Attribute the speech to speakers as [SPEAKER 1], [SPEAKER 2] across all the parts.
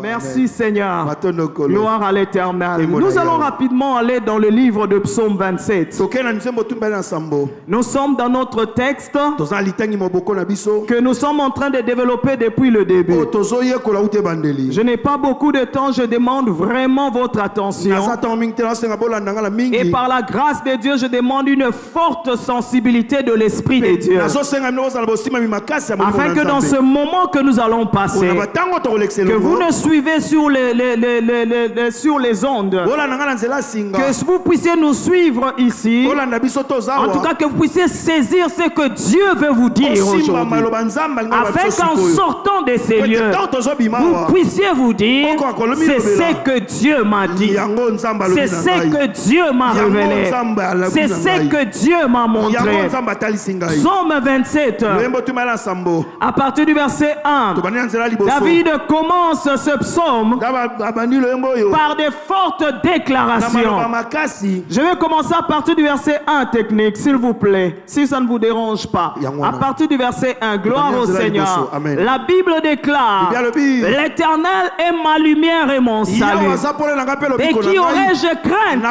[SPEAKER 1] Merci Seigneur. Gloire à l'Éternel. Nous allons rapidement aller dans le livre de Psaume 27. Nous sommes dans notre texte que nous sommes en train de développer depuis le début. Je n'ai pas beaucoup de temps, je demande vraiment votre attention. Et par la grâce de Dieu, je demande une forte sensibilité de l'Esprit de Dieu. Afin que dans ce moment que nous allons passer, que vous ne suivez sur les ondes, que vous puissiez nous suivre ici, en tout cas que vous puissiez saisir ce que Dieu veut vous dire aujourd'hui, afin qu'en sortant de ces lieux, vous puissiez vous dire, c'est ce que Dieu m'a dit, c'est ce que Dieu m'a révélé, c'est ce que Dieu m'a montré. Psaume 27, à partir du verset 1, David commence ce psaume par des fortes déclarations. Je vais commencer à partir du verset 1 technique, s'il vous plaît, si ça ne vous dérange pas. À partir du verset 1, gloire au Seigneur. La Bible déclare, l'Éternel est ma lumière et mon salut. Et qui aurais-je crainte?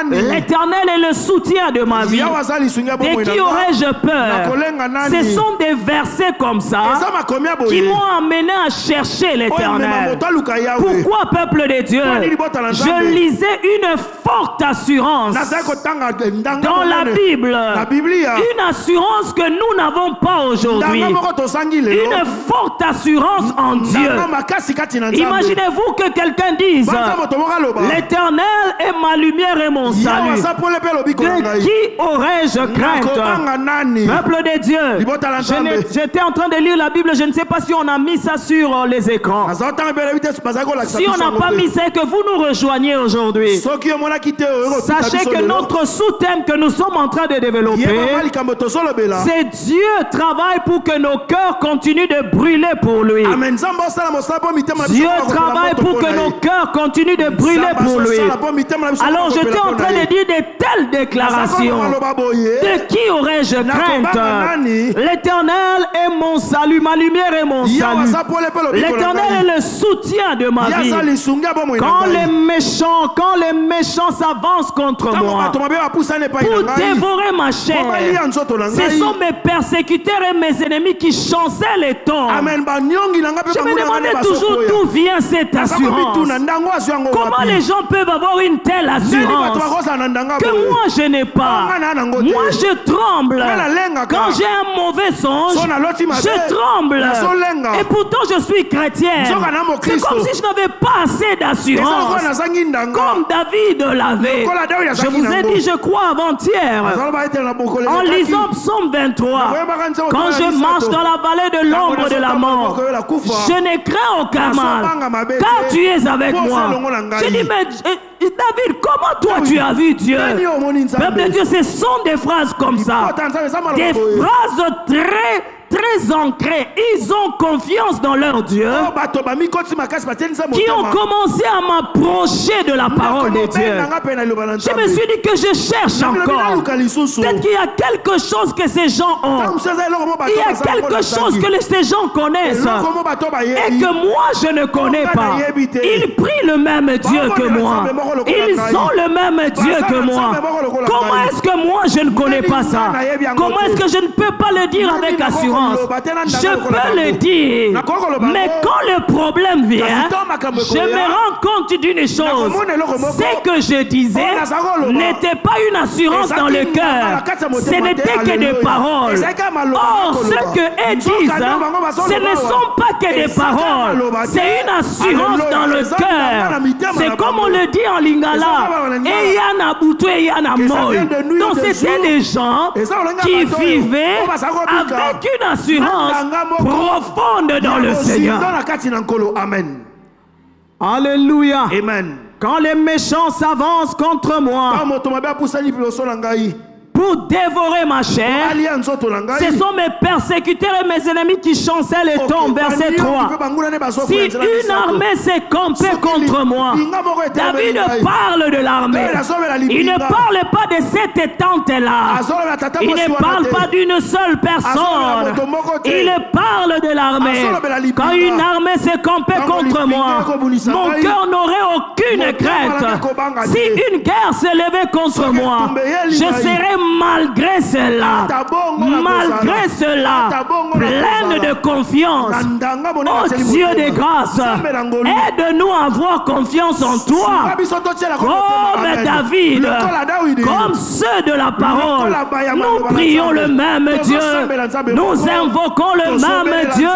[SPEAKER 1] L'Éternel est le soutien de ma vie. Et qui aurais-je peur? Ce sont des versets comme ça qui m'ont amené à chercher l'Éternel. Pourquoi, peuple de Dieu? Je lisais une forte assurance dans la Bible. Une assurance que nous n'avons pas aujourd'hui. Une forte assurance en Dieu. Imaginez-vous que quelqu'un dise, l'Éternel est ma lumière et mon salut. De qui aurais-je crainte? Peuple de Dieu, j'étais en train de lire la Bible, je ne sais pas si on a mis ça sur les écrans. Si on n'a pas mis ça, que vous nous rejoignez aujourd'hui, sachez que notre sous-thème que nous sommes en train de développer, c'est Dieu travaille pour que nos cœurs continuent de brûler pour lui. Dieu travaille pour que nos cœurs continuent de brûler pour lui. Alors j'étais en train de dire de telles déclarations. De qui aurais-je crainte? L'Éternel est mon salut, ma lumière est mon salut. L'Éternel est le soutien de ma vie. Quand les méchants s'avancent contre moi pour dévorer ma chair, ce sont mes persécuteurs et mes ennemis qui chancellent les tons. Je me demandais toujours d'où vient cette assurance. Comment les gens peuvent avoir une telle assurance que moi je n'ai pas? Moi je tremble. Quand j'ai un mauvais songe, je tremble. Et pourtant je suis chrétien. C'est comme si je n'avais pas assez d'assurance, comme David l'avait. Je vous ai dit, je crois avant-hier, en lisant Psaume 23, quand je marche dans la vallée de l'ombre de la mort, je n'ai craint aucun mal, car tu es avec moi. Je dis, mais David, comment toi tu as vu Dieu? Peuple de Dieu, ce sont des phrases comme ça, des phrases très ancrés, ils ont confiance dans leur Dieu, qui ont commencé à m'approcher de la parole de Dieu. Je me suis dit que je cherche encore. Peut-être qu'il y a quelque chose que ces gens ont. Il y a quelque chose que ces gens connaissent et que moi je ne connais pas. Ils prient le même Dieu que moi. Ils ont le même Dieu que moi. Comment est-ce que moi je ne connais pas ça? Comment est-ce que je ne peux pas le dire avec assurance? Je peux le dire, mais quand le problème vient, je me rends compte d'une chose. Ce que je disais n'était pas une assurance dans le cœur, ce n'était que des paroles. Or, ce que eux disent, ce ne sont pas que des paroles, c'est une assurance dans le cœur. C'est comme on le dit en lingala, Eyana Boutou, Eyana Moy. Donc c'était des gens qui vivaient avec une assurance profonde dans le Seigneur.
[SPEAKER 2] Amen.
[SPEAKER 1] Alléluia.
[SPEAKER 2] Amen.
[SPEAKER 1] Quand les méchants s'avancent contre moi pour dévorer ma chair. Ce sont mes persécuteurs et mes ennemis qui chancellent et tombent. Verset 3. Si une armée s'est campée contre moi, David parle de l'armée. Il ne parle pas de cette tente-là. Il ne parle pas d'une seule personne. Il parle de l'armée. Quand une armée s'est campée contre moi, mon cœur n'aurait aucune crainte. Si une guerre s'est levée contre moi, je serai malgré cela, pleine de confiance. Oh Dieu de grâce, aide-nous à avoir confiance en toi, comme David, comme ceux de la parole. Nous prions le même Dieu, nous invoquons le même Dieu,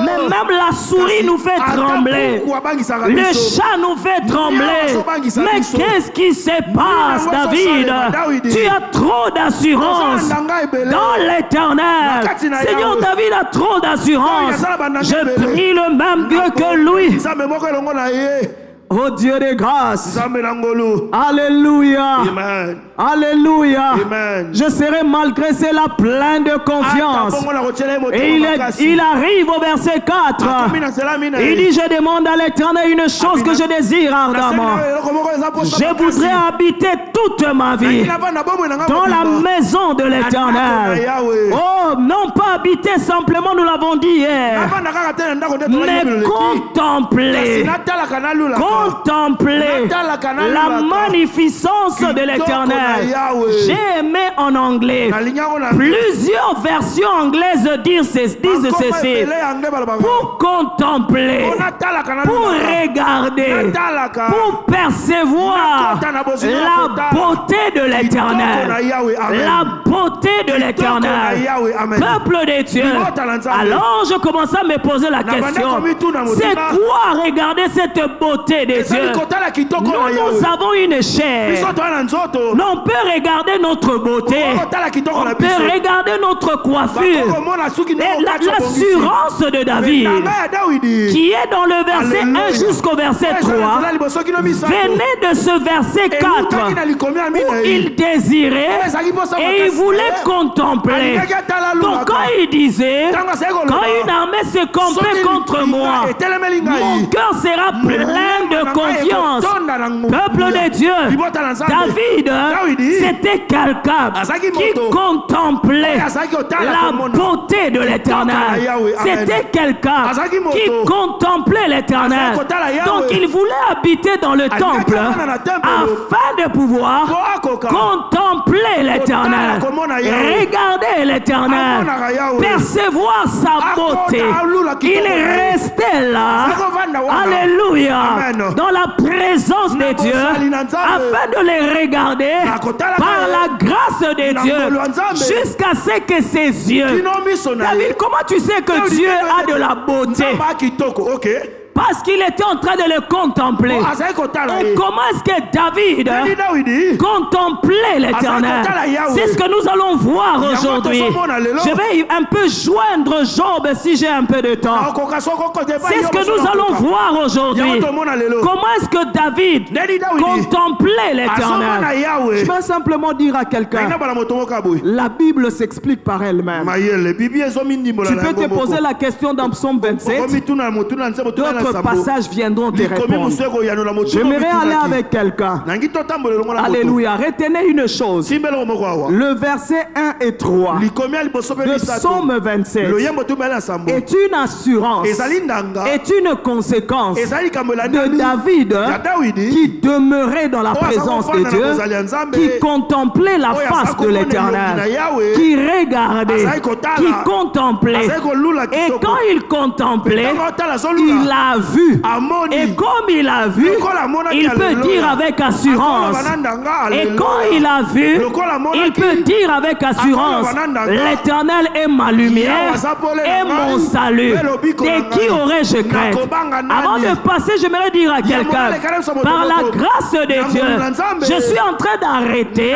[SPEAKER 1] mais même la souris nous fait trembler, le chat nous fait trembler. Mais qu'est-ce qui se passe, David? Tu as trop d'assurance dans l'éternel. Seigneur, David a trop d'assurance. Je prie le même Dieu que lui. Oh Dieu de grâce. Alléluia.
[SPEAKER 2] Amen.
[SPEAKER 1] Alléluia.
[SPEAKER 2] Amen.
[SPEAKER 1] Je serai malgré cela plein de confiance. Et il arrive au verset 4. Il dit, je demande à l'Éternel une chose que je désire ardemment. Je voudrais habiter toute ma vie dans la maison de l'Éternel. Oh, non pas habiter simplement, nous l'avons dit hier, mais contempler la magnificence de l'Éternel. J'ai aimé en anglais. Plusieurs versions anglaises disent ceci. Pour contempler, pour regarder, pour percevoir la beauté de l'Éternel. La beauté de l'Éternel. Peuple de Dieu. Alors je commençais à me poser la question. C'est quoi regarder cette beauté de Dieu? Nous avons une chair. On peut regarder notre beauté. On peut regarder notre coiffure. Et l'assurance de David, qui est dans le verset 1 jusqu'au verset 3, venait de ce verset 4, où il désirait et il voulait contempler. Donc quand il disait, quand une armée se campait contre moi, mon cœur sera plein de confiance. Peuple de Dieu, David, c'était quelqu'un qui contemplait la beauté de l'Éternel. C'était quelqu'un qui contemplait l'Éternel. Donc il voulait habiter dans le temple afin de pouvoir contempler l'Éternel, regarder l'Éternel, percevoir sa beauté. Il restait là, alléluia, dans la présence de Dieu afin de les regarder par la grâce de Dieu jusqu'à ce que ses yeux. David, comment tu sais que Dieu a de la beauté? Parce qu'il était en train de le contempler. Et comment est-ce que David contemplait l'Éternel? C'est ce que nous allons voir aujourd'hui. Je vais un peu joindre Job si j'ai un peu de temps. C'est ce que nous allons voir aujourd'hui. Comment est-ce que David contemplait l'Éternel? Je vais simplement dire à quelqu'un, la Bible s'explique par elle-même. Tu peux te poser la question dans Psaume 27. D'autres passages viendront te répondre. J'aimerais aller avec quelqu'un. Alléluia. Retenez une chose. Le verset 1 et 3 de Psaume 27 est une assurance, est une conséquence de David qui demeurait dans la présence de Dieu, qui contemplait la face de l'Éternel, qui regardait, qui contemplait. Et quand il contemplait, il a vu. Et comme il a vu, il peut dire avec assurance. Et quand il a vu, il peut dire avec assurance, l'Éternel est ma lumière et mon salut. De qui aurais-je crainte? Avant de passer, j'aimerais dire à quelqu'un, par la grâce de Dieu, je suis en train d'arrêter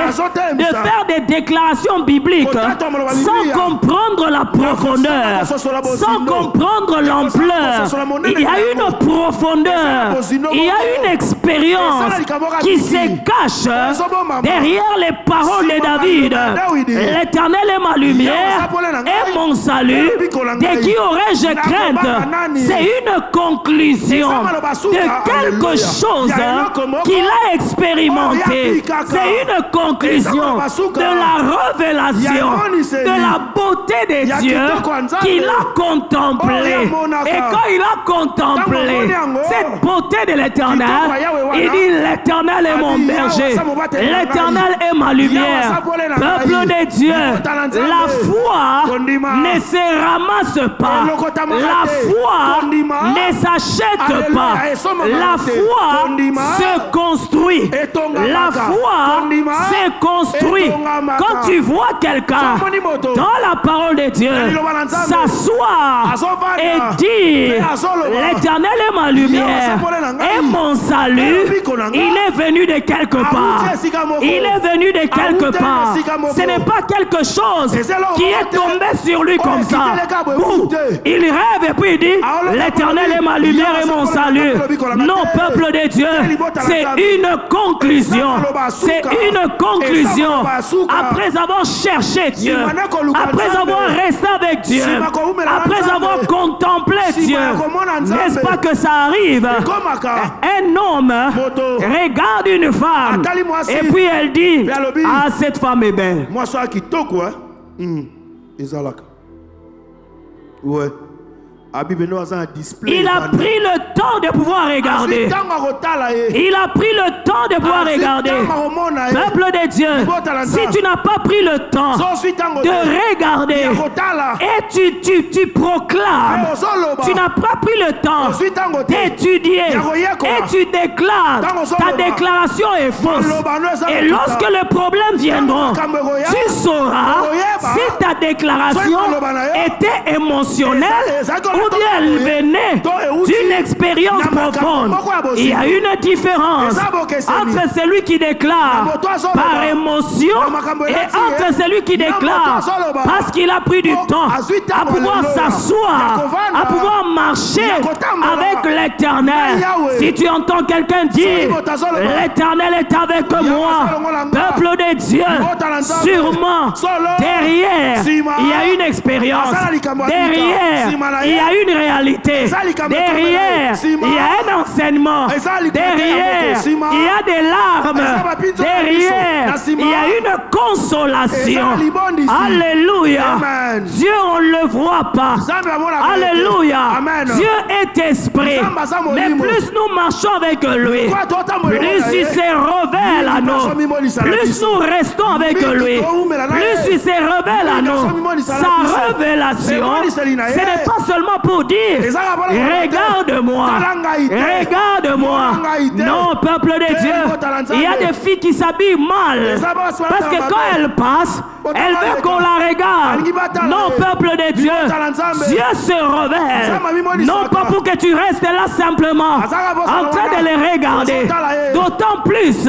[SPEAKER 1] de faire des déclarations bibliques sans comprendre la profondeur, sans comprendre l'ampleur. Il y a une profondeur, il y a une expérience qui se cache derrière les paroles de David. L'Éternel est ma lumière et mon salut. De qui aurais-je crainte? C'est une conclusion de quelque chose qu'il a expérimenté. C'est une conclusion de la révélation, de la beauté de Dieu qu'il a contemplé. Et quand il a contemplé cette beauté de l'Éternel, il dit: l'Éternel est mon berger, l'Éternel est ma lumière. Peuple de Dieu, la foi ne se ramasse pas, la foi ne s'achète pas, la foi se construit, la foi se construit. Quand tu vois quelqu'un dans la parole de Dieu s'asseoir et dire: l'Éternel est ma lumière et mon salut, il est venu de quelque part. Il est venu de quelque part. Ce n'est pas quelque chose qui est tombé sur lui comme ça. Boum. Il rêve et puis il dit: l'Éternel est ma lumière et mon salut. Non, peuple de Dieu, c'est une conclusion. C'est une conclusion. Après avoir cherché Dieu, après avoir resté avec Dieu, après avoir contemplé Dieu, n'est-ce pas que ça arrive? Un homme regarde une femme et puis elle dit: ah, cette femme est belle.
[SPEAKER 2] Moi, ça qui toque, ouais.
[SPEAKER 1] Il a pris le temps de pouvoir regarder. Il a pris le temps de pouvoir regarder. Peuple de Dieu, si tu n'as pas pris le temps de regarder et tu proclames, tu n'as pas pris le temps d'étudier et tu déclares, ta déclaration est fausse. Et lorsque le problème viendra, tu sauras si ta déclaration était émotionnelle ou bien elle venait d'une expérience profonde. Il y a une différence entre celui qui déclare par émotion et entre celui qui déclare parce qu'il a pris du temps à pouvoir s'asseoir, à pouvoir marcher avec l'Éternel. Si tu entends quelqu'un dire: l'Éternel est avec moi, peuple de Dieu, sûrement derrière il y a une expérience, derrière il y a une réalité, derrière il y a un enseignement, derrière il y a des larmes, derrière il y a une consolation. Alléluia. Dieu, on ne le voit pas. Alléluia. Dieu est esprit, mais plus nous marchons avec lui, plus il se révèle à nous, plus nous restons avec lui, plus il se révèle à nous. Sa révélation, ce n'est pas seulement pour dire: regarde-moi, regarde-moi. Non, peuple de Dieu, il y a des filles qui s'habillent mal parce que quand elles passent, elles veulent qu'on la regarde. Non, peuple de Dieu, Dieu se révèle, non pas pour que tu restes là simplement en train de les regarder. D'autant plus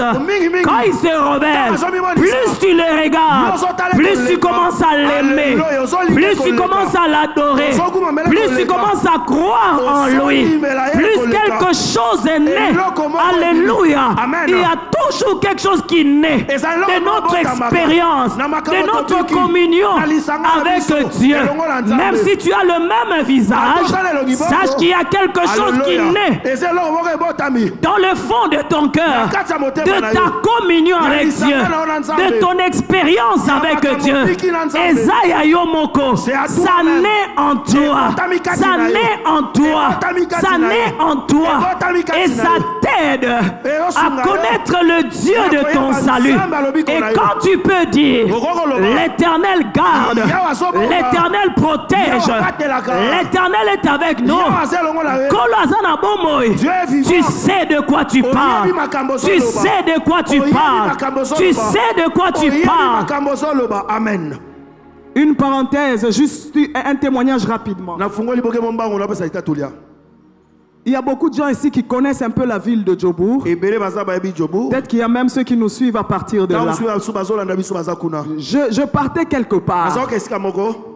[SPEAKER 1] quand il se révèle, plus tu les regardes, plus tu commences à l'aimer, plus tu commences à l'adorer, plus tu commences à croire en lui, plus quelque chose est né. Alléluia. Il y a toujours quelque chose qui naît de notre expérience, de notre communion avec Dieu. Même si tu as le même visage, sache qu'il y a quelque chose qui naît dans le fond de ton cœur, de ta communion avec Dieu, de ton expérience avec Dieu. Esaïa Yomoko, ça naît en toi, ça naît en toi, ça naît en toi, et ça t'aide à connaître le Dieu de ton salut. Et quand tu peux dire: l'Éternel garde, l'Éternel protège, l'Éternel est avec nous, tu sais de quoi tu parles, tu sais de quoi tu parles, tu sais de quoi tu parles.
[SPEAKER 2] Amen.
[SPEAKER 1] Une parenthèse, juste un témoignage rapidement. Il y a beaucoup de gens ici qui connaissent un peu la ville de Djobour. Peut-être qu'il y a même ceux qui nous suivent à partir de là. Je partais quelque part.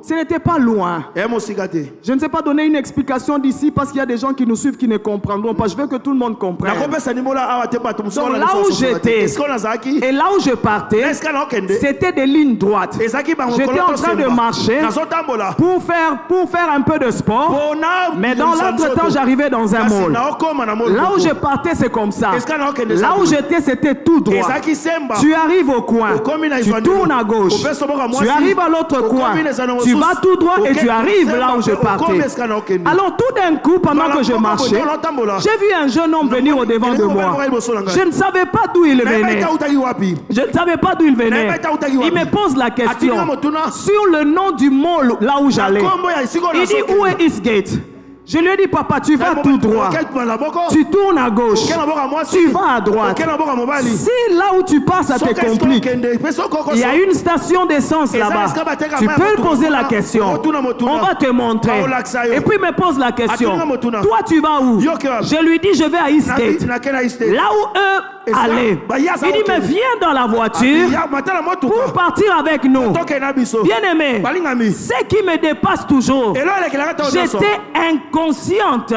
[SPEAKER 1] Ce n'était pas loin. Je ne sais pas donner une explication d'ici parce qu'il y a des gens qui nous suivent qui ne comprendront pas. Je veux que tout le monde comprenne. Donc là où j'étais et là où je partais, c'était des lignes droites. J'étais en train de marcher pour faire un peu de sport. Mais dans l'autre temps, j'arrivais dans un mall. Là où je partais, c'est comme ça. Là où j'étais, c'était tout droit. Tu arrives au coin, tu tournes à gauche, tu arrives à l'autre coin, tu vas tout droit et tu arrives là où je partais. Alors tout d'un coup, pendant que je marchais, j'ai vu un jeune homme venir au devant de moi. Je ne savais pas d'où il venait. Je ne savais pas d'où il venait. Il me pose la question sur le nom du mall là où j'allais. Il dit où est Eastgate? Je lui ai dit, papa, tu vas tout droit. Tu tournes à gauche. Tu vas à droite. Si là où tu passes, ça te complique. Il y a une station d'essence là-bas. Tu peux poser la question. On va te montrer. Et puis il me pose la question. Toi, tu vas où? Je lui dis, je vais à Eastgate. Là où eux allaient. Il dit, mais viens dans la voiture pour partir avec nous. Bien aimé, ce qui me dépasse toujours, j'étais inconsciente.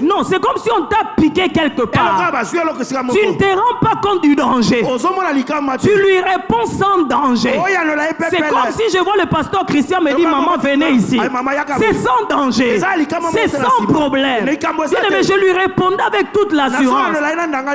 [SPEAKER 1] Non, c'est comme si on t'a piqué quelque part. Tu ne te rends pas compte du danger. Tu lui réponds sans danger. C'est comme si je vois le pasteur Christian me dit, maman, venez ici. C'est sans danger. C'est sans problème. Mais je lui répondais avec toute l'assurance.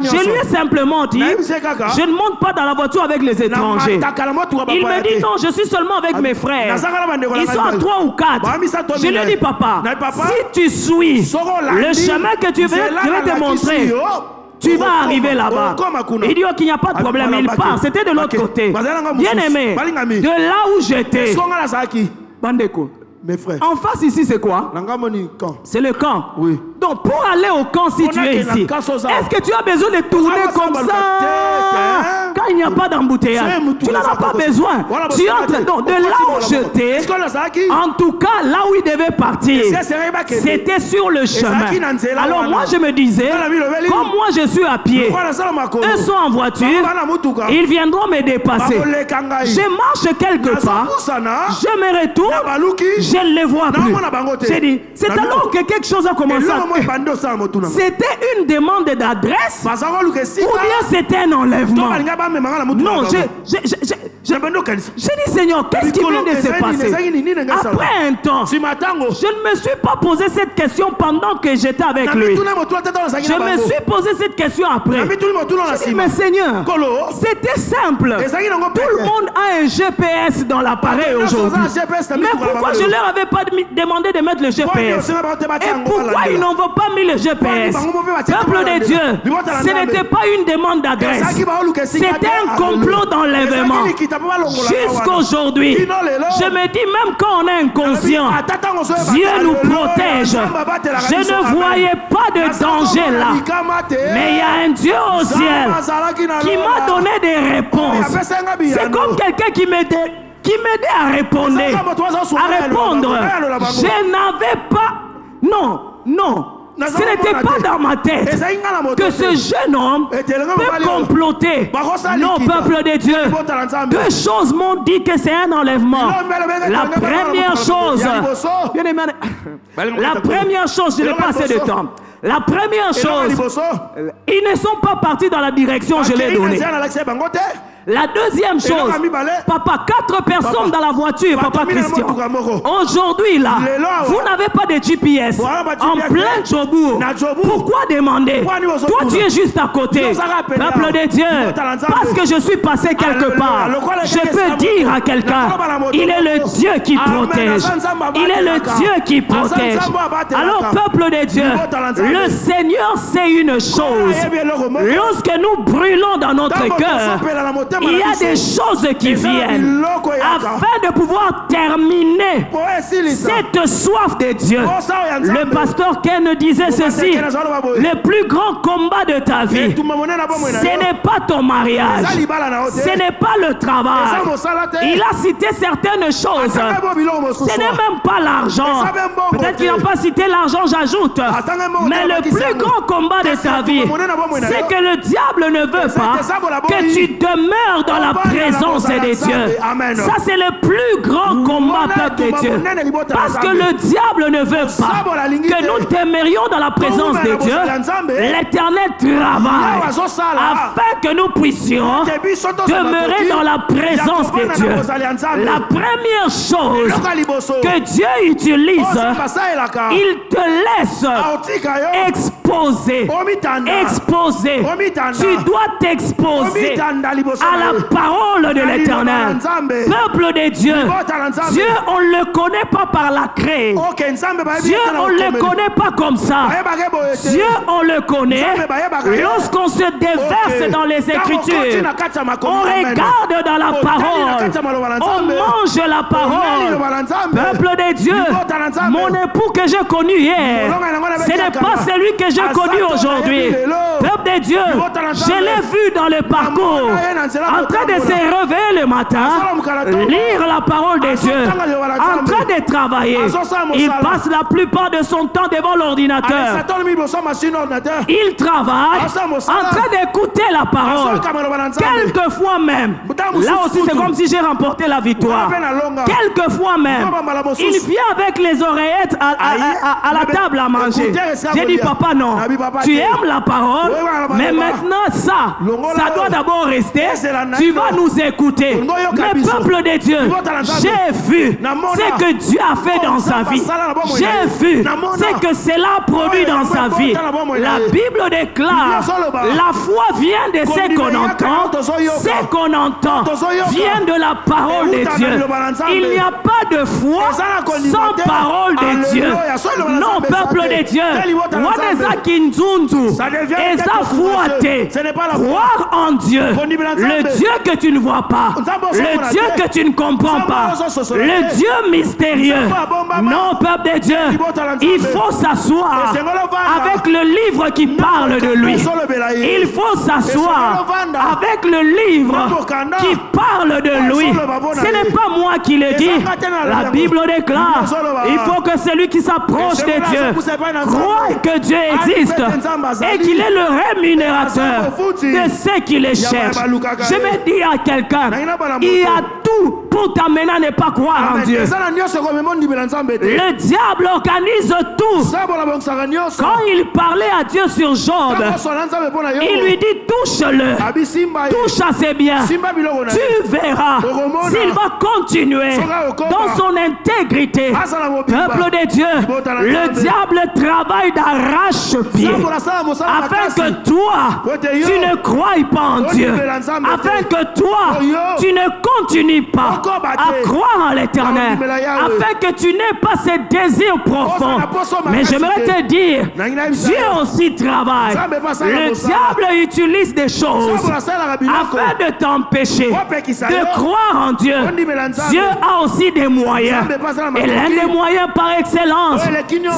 [SPEAKER 1] Je lui ai simplement dit, je ne monte pas dans la voiture avec les étrangers. Il me dit, non, je suis seulement avec mes frères. Ils sont à 3 ou 4. Je lui ai dit, papa, si tu suis le chemin que tu veux, je vais te montrer. Tu vas arriver là-bas. Il dit qu'il n'y a pas de problème, il part. C'était de l'autre côté. Bien aimé, de là où j'étais, Bandeko,
[SPEAKER 2] mes frères.
[SPEAKER 1] En face ici, c'est quoi? C'est le camp.
[SPEAKER 2] Oui.
[SPEAKER 1] Donc pour aller au camp, si tu es ici, est-ce que tu as besoin de tourner comme ça quand il n'y a pas d'embouteillage? Tu n'en as pas besoin. Tu entres donc de là où j'étais. En tout cas, là où il devait partir, c'était sur le chemin. Alors moi je me disais, comme moi je suis à pied, eux sont en voiture, ils viendront me dépasser. Je marche quelque part, je me retourne, je ne les vois plus. J'ai dit, c'est alors que quelque chose a commencé à... C'était une demande d'adresse ou bien c'était un enlèvement? Non, j'ai dit, Seigneur, qu'est-ce qui vient de se passer? Après un temps, je ne me suis pas posé cette question pendant que j'étais avec lui. Je me suis posé cette question après. J'ai dit, mais Seigneur, c'était simple. Tout le monde a un GPS dans l'appareil aujourd'hui. Mais pourquoi je ne leur avais pas demandé de mettre le GPS? Et pourquoi ils n'ont pas mis le GPS? Peuple de Dieu, ce n'était pas une demande d'adresse. C'était un complot d'enlèvement. Jusqu'aujourd'hui, je me dis, même quand on est inconscient, Dieu nous protège. Je ne voyais pas de danger là. Mais il y a un Dieu au ciel qui m'a donné des réponses. C'est comme quelqu'un qui m'aidait à répondre. Je n'avais pas... Non. Ce n'était pas dans ma tête que ce jeune homme peut comploter. Non, peuple de Dieu. Deux choses m'ont dit que c'est un enlèvement. La première chose, je n'ai pas assez de temps. La première chose, ils ne sont pas partis dans la direction que je l'ai donnée. La deuxième chose, papa, 4 personnes dans la voiture, papa Christian. Aujourd'hui là, vous n'avez pas de GPS en plein Djobour. Pourquoi demander? Toi tu es juste à côté. Peuple de Dieu, parce que je suis passé quelque part, je peux dire à quelqu'un, il est le Dieu qui protège. Il est le Dieu qui protège. Alors peuple de Dieu, le Seigneur sait une chose. Lorsque nous brûlons dans notre cœur, il y a des choses qui viennent afin de pouvoir terminer cette soif de Dieu. Le pasteur Ken disait ceci: le plus grand combat de ta vie, ce n'est pas ton mariage, ce n'est pas le travail. Il a cité certaines choses. Ce n'est même pas l'argent. Peut-être qu'il n'a pas cité l'argent, j'ajoute. Mais le plus grand combat de ta vie, c'est que le diable ne veut pas que tu demeures demeure dans la présence des dieux. Ça, c'est le plus grand combat, peuple de Dieu. Parce que le diable ne veut pas que nous demeurions dans la présence des dieux. L'Éternel travaille afin que nous puissions demeurer dans la présence des dieux. La première chose que Dieu utilise, il te laisse exposer. Tu dois t'exposer à la parole de l'Éternel. Peuple de Dieu, Dieu, on ne le connaît pas par la craie. Dieu, on ne le connaît pas comme ça. Dieu, on le connaît lorsqu'on se déverse dans les Écritures. On regarde dans la parole. On mange la parole. Peuple de Dieu, mon époux que j'ai connu hier, ce n'est pas celui que j'ai connu aujourd'hui. Peuple de Dieu, je l'ai vu dans le parcours, en train de se réveiller le matin, lire la parole de Dieu, en train de travailler. Il passe la plupart de son temps devant l'ordinateur. Il travaille en train d'écouter la parole. Quelquefois même, là aussi c'est comme si j'ai remporté la victoire. Quelquefois même, il vient avec les oreillettes à la table à manger. J'ai dit, papa, non, tu aimes la parole, mais maintenant ça doit d'abord rester. Tu vas nous écouter. Mais peuple de Dieu, j'ai vu ce que Dieu a fait dans sa vie. J'ai vu ce que cela produit dans sa vie. La Bible déclare, la foi vient de ce qu'on entend. Ce qu'on entend vient de la parole de Dieu. Il n'y a pas de foi sans parole de Dieu. Non, peuple de Dieu, Wadeza Kinzunzu, Eza Fouate, croire en Dieu, le Dieu que tu ne vois pas, le Dieu que tu ne comprends pas, le Dieu mystérieux. Non, peuple de Dieu, il faut s'asseoir avec le livre qui parle de lui. Il faut s'asseoir avec le livre qui parle de lui. Ce n'est pas moi qui le dis. La Bible déclare, il faut que celui qui s'approche de Dieu croit que Dieu existe et qu'il est le rémunérateur de ceux qui le cherchent. Je vais dire à quelqu'un, il y a tout pour t'amener à ne pas croire en Dieu. Le diable organise tout. Quand il parlait à Dieu sur Job, il lui dit, touche-le, touche à ses biens. Tu verras s'il va continuer dans son intégrité. Peuple de Dieu, le diable travaille d'arrache-pied afin que toi, tu ne croies pas en Dieu, afin que toi, tu ne continues pas à croire en l'Éternel, afin que tu n'aies pas ces désirs profonds. Mais j'aimerais te dire, Dieu aussi travaille. Le diable utilise des choses afin de t'empêcher de croire en Dieu. Dieu a aussi des moyens. Et l'un des moyens par excellence,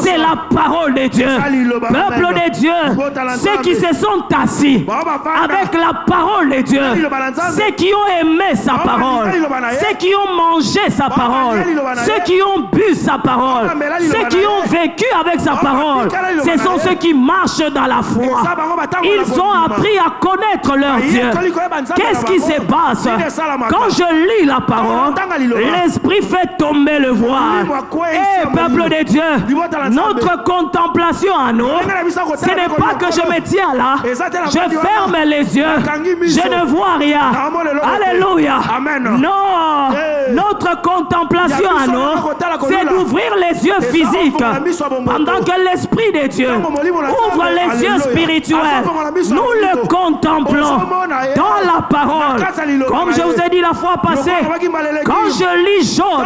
[SPEAKER 1] c'est la parole de Dieu. Peuple de Dieu, ceux qui se sont assis avec la parole de Dieu, ceux qui ont aimé sa parole, ceux qui ont mangé sa parole, ceux qui ont bu sa parole, ceux qui ont vécu avec sa parole, ce sont ceux qui marchent dans la foi. Ils ont appris à connaître leur Dieu. Qu'est-ce qui se passe? Quand je lis la parole, l'Esprit fait tomber le voile. Et peuple de Dieu, notre contemplation à nous, ce n'est pas que je me tiens là, je ferme les yeux, je ne vois rien. Alléluia. Non, notre contemplation à nous, c'est d'ouvrir les yeux physiques pendant que l'Esprit de Dieu ouvre les yeux spirituels. Nous le contemplons dans la parole. Comme je vous ai dit la fois passée, quand je lis Job,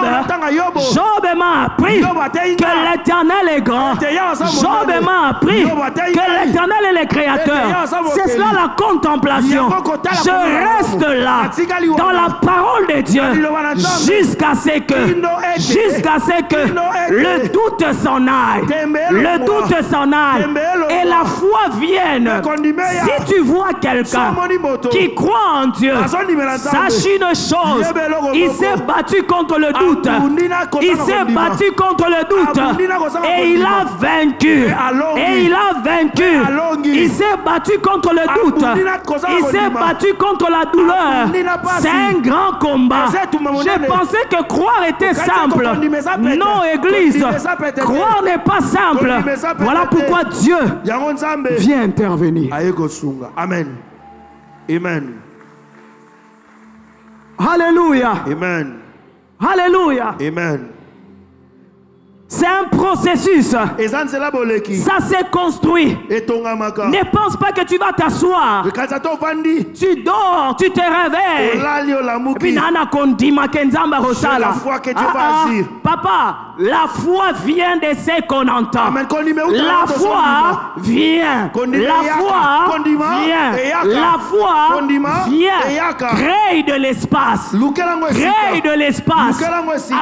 [SPEAKER 1] Job m'a appris que l'Éternel est grand. Job m'a appris que l'Éternel est le Créateur. C'est cela la contemplation. Je reste là dans la parole de Dieu. jusqu'à ce que le doute s'en aille. Le doute s'en aille et la foi vienne. Si tu vois quelqu'un qui croit en Dieu, sache une chose, il s'est battu contre le doute. Il s'est battu contre le doute et il a vaincu. Et il a vaincu. Il s'est battu contre le doute. Il s'est battu contre la douleur. C'est un grand combat. J'ai pensé que croire était simple. Non, Église. Croire n'est pas simple. Voilà pourquoi Dieu vient intervenir.
[SPEAKER 2] Amen. Amen.
[SPEAKER 1] Alléluia.
[SPEAKER 2] Amen.
[SPEAKER 1] Alléluia.
[SPEAKER 2] Amen.
[SPEAKER 1] C'est un processus. Ça s'est construit. Ne pense pas que tu vas t'asseoir. Tu dors, tu te réveilles. Papa, la foi vient de ce qu'on entend. La foi vient. La foi vient. La foi vient. Crée de l'espace. Crée de l'espace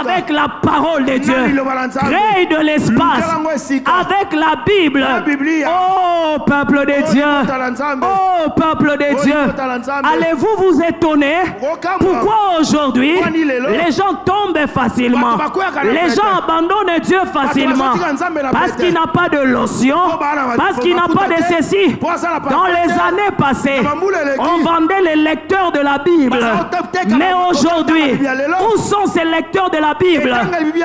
[SPEAKER 1] avec la parole de Dieu. Crée de l'espace avec la Bible. Oh peuple de Dieu. Oh peuple de Dieu. Allez-vous vous étonner pourquoi aujourd'hui les gens tombent facilement. Les gens abandonnent Dieu facilement parce qu'il n'a pas de lotion, parce qu'il n'a pas de ceci. Dans les années passées, on vendait les lecteurs de la Bible. Mais aujourd'hui, où sont ces lecteurs de la Bible?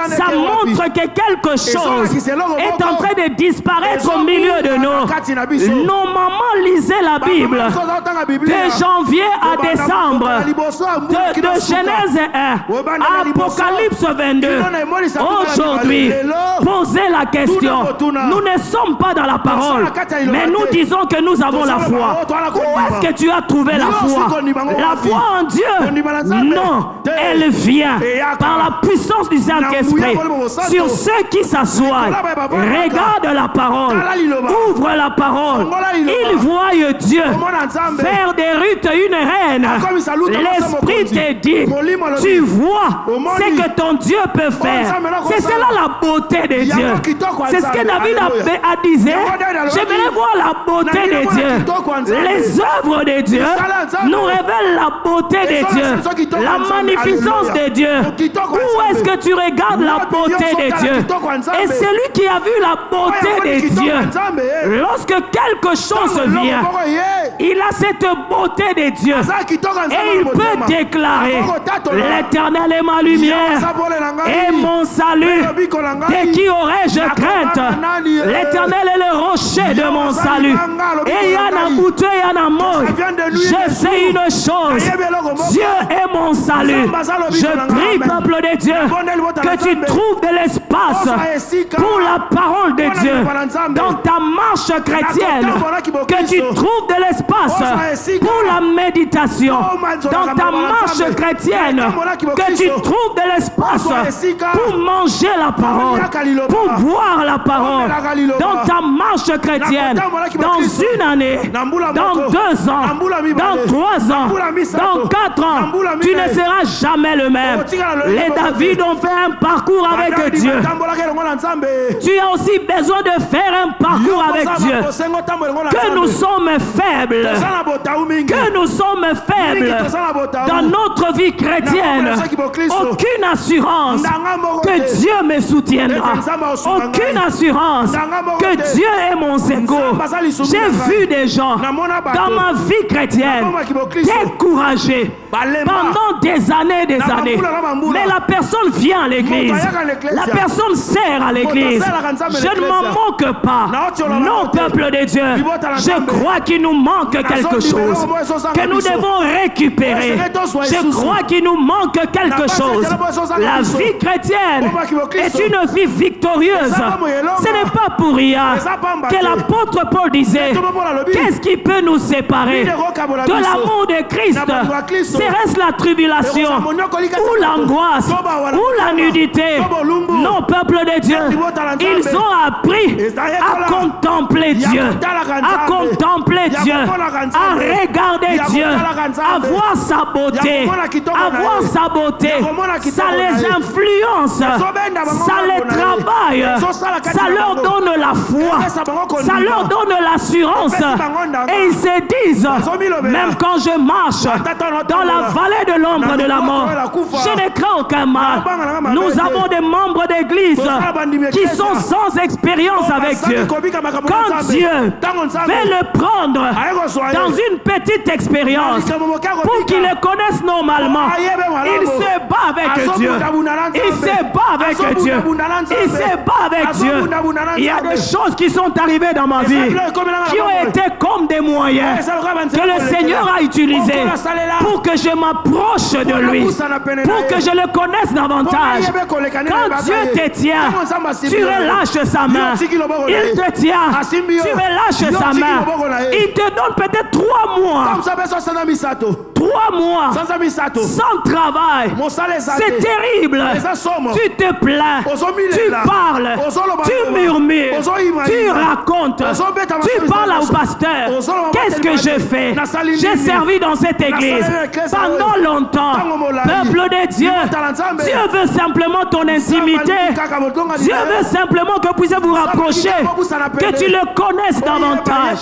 [SPEAKER 1] Ça montre que quelque chose est en train de disparaître au milieu de nous. Nos mamans lisaient la Bible de janvier à décembre, de Genèse 1 à Apocalypse 22. Aujourd'hui, posez la question. Nous ne sommes pas dans la parole, mais nous disons que nous avons la foi. Où est-ce que tu as trouvé la foi? La foi en Dieu? Non, elle vient par la puissance du Saint-Esprit sur ceux qui s'assoient. Regarde la parole, ouvre la parole. Ils voient Dieu faire de Ruth une reine. L'Esprit te dit, tu vois ce que ton Dieu peut faire. C'est cela la beauté de Dieu. C'est ce que David a dit. J'aimerais voir la beauté de Dieu. Les œuvres de Dieu nous révèlent la beauté de Dieu, la magnificence de Dieu. Où est-ce que tu regardes la beauté de Dieu? Et celui qui a vu la beauté de Dieu, lorsque quelque chose vient, il a cette beauté de Dieu et il peut déclarer: l'Éternel est ma lumière et mon salut. De qui aurais-je crainte? L'Éternel est le rocher de mon salut. Et Yanabouté Yanamoi, je sais une chose, Dieu est mon salut. Je prie, peuple de Dieu, que tu trouves de l'espace pour la parole de Dieu dans ta marche chrétienne, que tu trouves de l'espace pour la méditation dans ta marche chrétienne, que tu trouves de l'espace pour manger la parole, pour boire la parole dans ta marche chrétienne. Dans une année, dans 2 ans, dans 3 ans, dans 4 ans, tu ne seras jamais le même. Les David ont fait un parcours avec Dieu. Tu as aussi besoin de faire un parcours avec Dieu. Que nous sommes faibles, que nous sommes faibles dans notre vie chrétienne. Aucune assurance que Dieu me soutiendra. Aucune assurance que Dieu est mon secours. J'ai vu des gens dans ma vie chrétienne découragés pendant des années, mais la personne vient à l'église, la personne sert à l'église. Je ne m'en moque pas. Non, peuple de Dieu, je crois qu'il nous manque quelque chose, que nous devons récupérer. Je crois qu'il nous manque quelque chose. La vie chrétienne est une vie victorieuse. Ce n'est pas pour rien que l'apôtre Paul disait: qu'est-ce qui peut nous séparer de l'amour de Christ? Serait-ce la tribulation, ou l'angoisse, ou la nudité? Non, peuple de Dieu, ils ont appris à contempler Dieu, à contempler contempler Dieu, à regarder Dieu, à voir sa beauté, à voir sa beauté, ça les influence, ça les travaille, ça leur donne la foi, ça leur donne l'assurance. Et ils se disent, même quand je marche dans la vallée de l'ombre de la mort, je ne crains aucun mal. Nous avons des membres d'église qui sont sans expérience avec Dieu. Quand Dieu veut le prendre dans une petite expérience pour qu'il le connaisse normalement, il se bat avec Dieu. Il se bat avec Dieu. Il se bat avec Dieu. Il y a des choses qui sont arrivées dans ma vie qui ont été comme des moyens que le Seigneur a utilisés pour que je m'approche de lui, pour que je le connaisse davantage. Quand Dieu te tient, tu relâches sa main. Il te tient, tu relâches sa main. Il te donne peut-être 3 mois. 3 mois sans travail. C'est terrible. Tu te plains, tu parles, tu murmures, tu racontes, tu parles au pasteur. Qu'est-ce que je fais? J'ai servi dans cette église pendant longtemps. Peuple de Dieu, Dieu veut simplement ton intimité. Dieu veut simplement que vous puissiez vous rapprocher, que tu le connaisses davantage.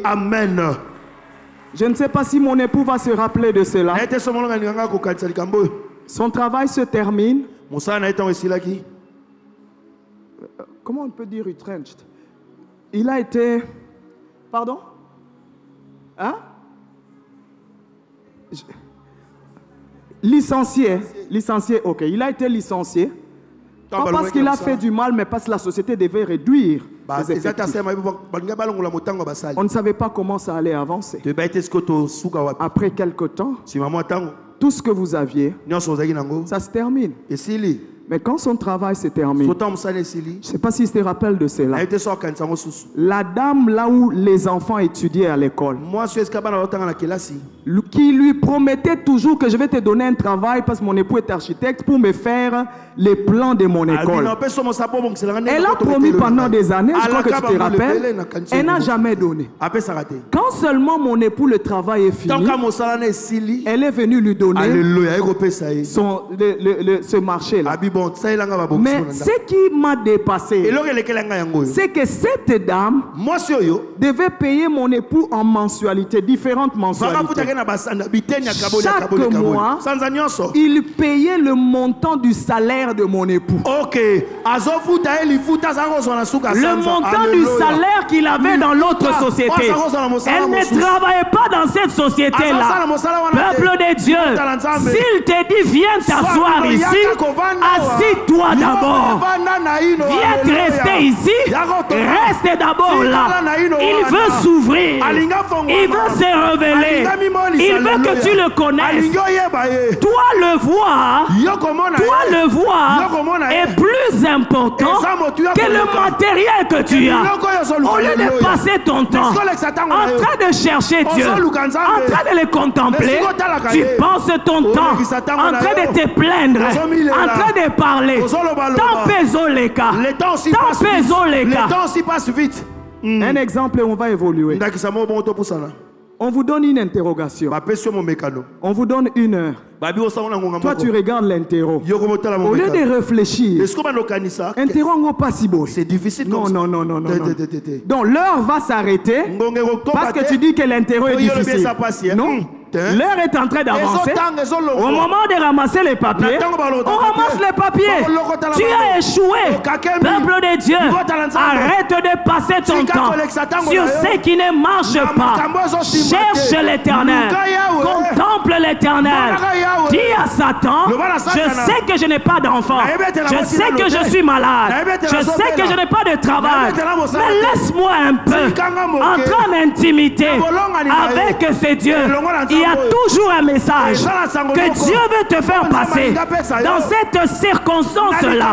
[SPEAKER 2] Amen.
[SPEAKER 1] Je ne sais pas si mon époux va se rappeler de cela. Son travail se termine. Comment on peut dire retrenched? Il a été... Pardon? Hein? Licencié. Licencié, ok. Il a été licencié. Pas parce qu'il a fait du mal, mais parce que la société devait réduire les effectifs. On ne savait pas comment ça allait avancer. Après quelque temps, tout ce que vous aviez, ça se termine. Mais quand son travail se termine, je ne sais pas s'il se rappelle de cela. La dame là où les enfants étudiaient à l'école, qui lui promettait toujours que je vais te donner un travail parce que mon époux est architecte pour me faire les plans de mon école. Elle a promis pendant des années, je crois que tu te rappelles, elle n'a jamais donné. Quand seulement mon époux, le travail est fini, elle est venue lui donner ce marché-là. Mais ce qui m'a dépassé, c'est que cette dame devait payer mon époux en mensualité, différentes mensualités. Chaque mois, il payait le montant du salaire de mon époux. Le montant du salaire qu'il avait dans l'autre société. Elle ne travaillait pas dans cette société-là. Peuple de Dieu, s'il te dit viens t'asseoir ici, assis-toi d'abord. Viens rester ici, reste d'abord là. Il veut s'ouvrir, il veut se révéler, il veut que tu le connaisses. Toi le voir est plus important que le matériel que tu as. Au lieu de passer ton temps en train de chercher Dieu, en train de le contempler, tu passes ton temps en train de te plaindre, en train de parler. Tant péso les cas.
[SPEAKER 2] Le temps s'y passe vite.
[SPEAKER 1] Un exemple, on va évoluer. On vous donne une interrogation. On vous donne 1 heure. Toi, tu regardes l'interro. Au lieu de réfléchir, interro pas si beau.
[SPEAKER 2] C'est difficile.
[SPEAKER 1] Non. Donc, l'heure va s'arrêter parce que tu dis que l'interro est difficile. Non. L'heure est en train d'avancer. Au moment de ramasser les papiers, on ramasse les papiers. Tu as échoué. Peuple de Dieu, arrête de passer ton temps sur ce qui ne marche pas. Cherche l'Éternel. Contemple l'Éternel. Dis à Satan, je sais que je n'ai pas d'enfant. Je sais que je suis malade. Je sais que je n'ai pas de travail. Mais laisse-moi un peu entrer en intimité avec ce Dieu. Il y a toujours un message que Dieu veut te faire passer dans cette circonstance-là.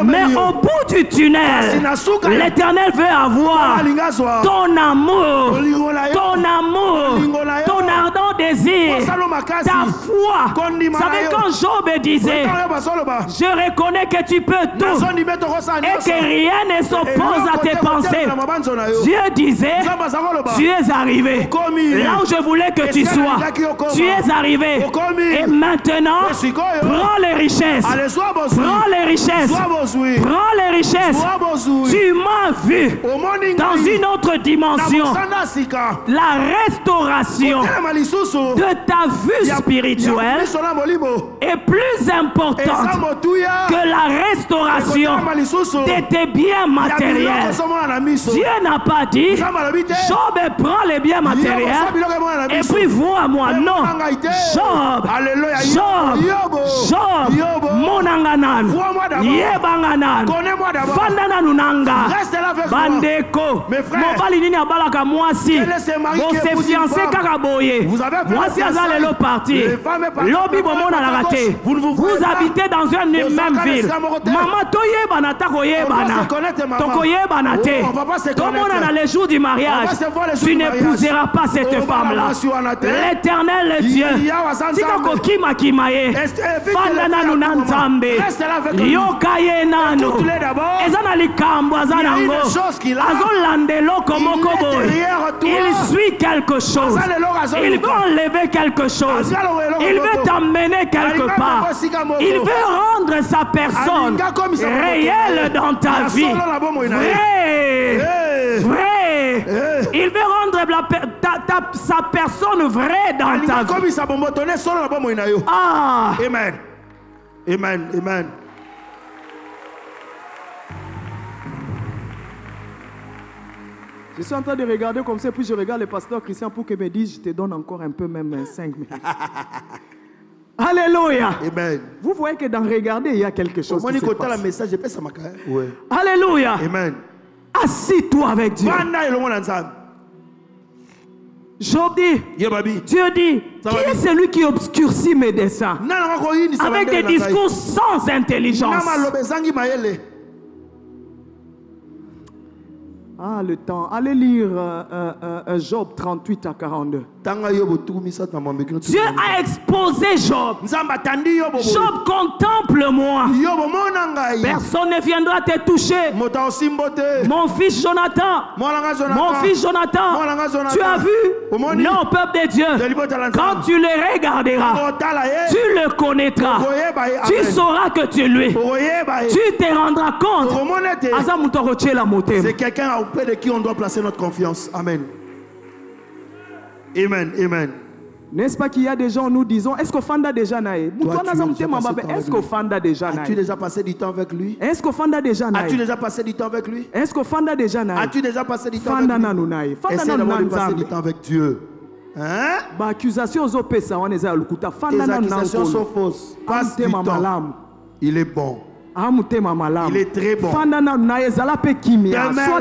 [SPEAKER 1] Mais au bout du tunnel, l'Éternel veut avoir ton amour, ton ardent désir désir, ta foi. Vous savez, quand Job disait, je reconnais que tu peux tout et que rien ne s'oppose à tes pensées, Dieu disait, tu es arrivé là où je voulais que tu sois. Tu es arrivé. Et maintenant, prends les richesses. Prends les richesses. Prends les richesses. Tu m'as vu dans une autre dimension. La restauration de ta vue spirituelle est plus importante que la restauration de tes biens matériels. Dieu n'a pas dit, Job prend les biens matériels et puis vois-moi. Non. Job, monanganan, yebanganan, fandana nunanga, bandeko, mobali nini abalaka mwasi, bon se fiancé kakaboye, mwasi azalelo parti, lobi bomona la raté, vous habitez dans une même ville, maman toyebana takoyebana, tokoyebana te, tomona na les jours du mariage, tu n'épouseras pas cette femme-là. L'éternel Dieu, Tikako kima kimaye, fandana nunanzambe, yokaye nano, ezana likambo azanango, azolandelo komoko, il suit quelque chose, il veut enlever quelque chose, il veut t'emmener quelque part, il veut rendre sa personne réelle dans ta vie, vrai, il veut rendre sa personne vraie dans ta vie. Ah.
[SPEAKER 2] Amen. Amen. Amen.
[SPEAKER 1] Je suis en train de regarder comme ça, puis je regarde le pasteur Christian pour qu'il me dise, je te donne encore un peu, même 5 minutes. Alléluia.
[SPEAKER 2] Amen.
[SPEAKER 1] Vous voyez que dans regarder, il y a quelque chose qui se passe.
[SPEAKER 2] Message, ouais.
[SPEAKER 1] Alléluia.
[SPEAKER 2] Amen.
[SPEAKER 1] Assis-toi avec Dieu. Job dit, Dieu dit, qui est celui qui obscurcit mes desseins avec des discours sans intelligence? Ah, le temps. Allez lire Job 38 à 42. Dieu a exposé Job. Job, contemple-moi. Personne ne viendra te toucher. Mon fils Jonathan. Mon fils Jonathan. Tu as vu? Non, peuple de Dieu. Quand tu le regarderas, tu le connaîtras. Tu sauras que tu es lui. Tu te rendras compte.
[SPEAKER 2] C'est quelqu'un auprès de qui on doit placer notre confiance. Amen. Amen. Amen.
[SPEAKER 1] N'est-ce pas qu'il y a des gens, nous disons, est-ce que Fanda déjà naïe? Est-ce que Fanda déjà naïe?
[SPEAKER 2] As-tu déjà passé du temps avec lui?
[SPEAKER 1] Est-ce que Fanda déjà naïe?
[SPEAKER 2] As-tu déjà passé du temps avec lui?
[SPEAKER 1] Est-ce que Fanda déjà naïe?
[SPEAKER 2] As-tu déjà passé du temps avec lui? Essaie d'avoir passé du temps avec Dieu. Hein?
[SPEAKER 1] Tes accusations sont
[SPEAKER 2] fausses. Passe du temps. Il est bon. Il est très bon.
[SPEAKER 1] Sois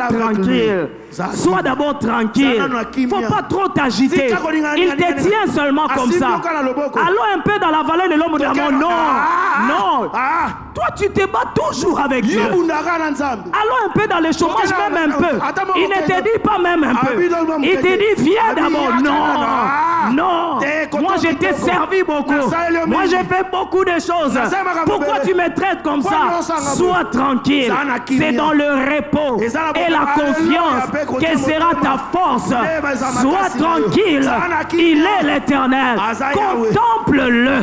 [SPEAKER 1] tranquille. Sois d'abord tranquille. Il ne faut pas trop t'agiter. Il te tient seulement comme ça. Allons un peu dans la vallée de l'homme de la mort. Non. Non. Toi, tu te bats toujours avec Dieu. Allons un peu dans le chômage, même un peu. Il ne te dit pas même un peu. Il te dit, viens d'abord. Non. Non. Moi, je t'ai servi beaucoup. Moi, j'ai fait beaucoup de choses. Pourquoi tu me traites comme ça? Sois tranquille. C'est dans le repos et la confiance que sera ta force. Sois tranquille. Il est l'Éternel. Contemple-le.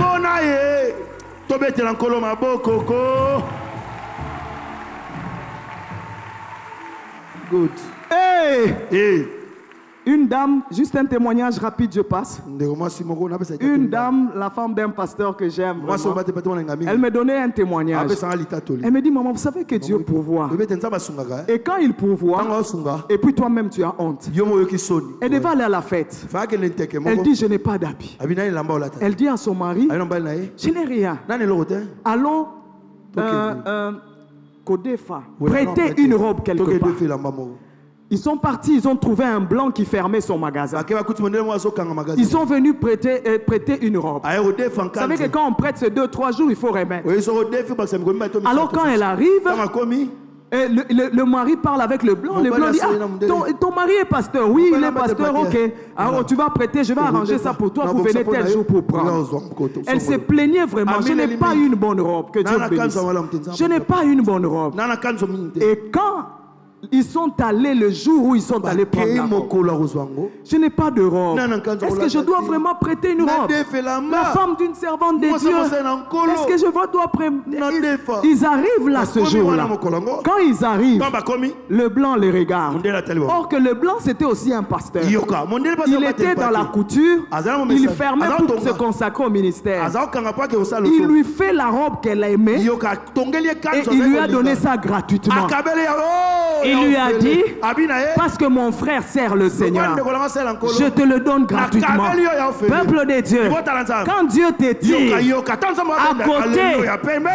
[SPEAKER 1] Good. Hey. Une dame, juste un témoignage rapide, je passe. Une dame, la femme d'un pasteur que j'aime, elle me donnait un témoignage. Elle me dit, maman, vous savez que Dieu pourvoit. Et quand il pourvoit, et puis toi-même tu as honte. Elle devait aller à la fête. Elle dit, je n'ai pas d'habit. Elle dit à son mari, je n'ai rien. Allons Kodefa, prêter une robe quelque part. Ils sont partis, ils ont trouvé un blanc qui fermait son magasin. Ils sont venus prêter une robe. Vous savez que quand on prête ces 2-3 jours, il faut remettre. Alors quand elle arrive,
[SPEAKER 2] Et le mari parle avec le blanc. Le blanc dit, ton mari est pasteur. Oui, il est pasteur, ok. Alors tu vas prêter, je vais arranger ça pour toi. Vous venez tel jour pour prendre. Elle se plaignait vraiment. Je n'ai pas une bonne robe. Que Dieu bénisse. Je n'ai pas une bonne robe. Et quand ils sont allés le jour où ils sont allés prendre la robe, je n'ai pas de robe. Est-ce que je dois vraiment prêter une robe? La femme d'une servante de Dieu. Est-ce que je dois prêter? Ils arrivent là ce jour-là. Quand ils arrivent, le blanc les regarde. Or que le blanc c'était aussi un pasteur. Il était dans la couture. Il fermait pour se consacrer au ministère. Il lui fait la robe qu'elle aimait. Et il lui a donné ça gratuitement. Il lui a dit, parce que mon frère sert le Seigneur, je te le donne gratuitement. Peuple de Dieu, quand Dieu te tire à côté,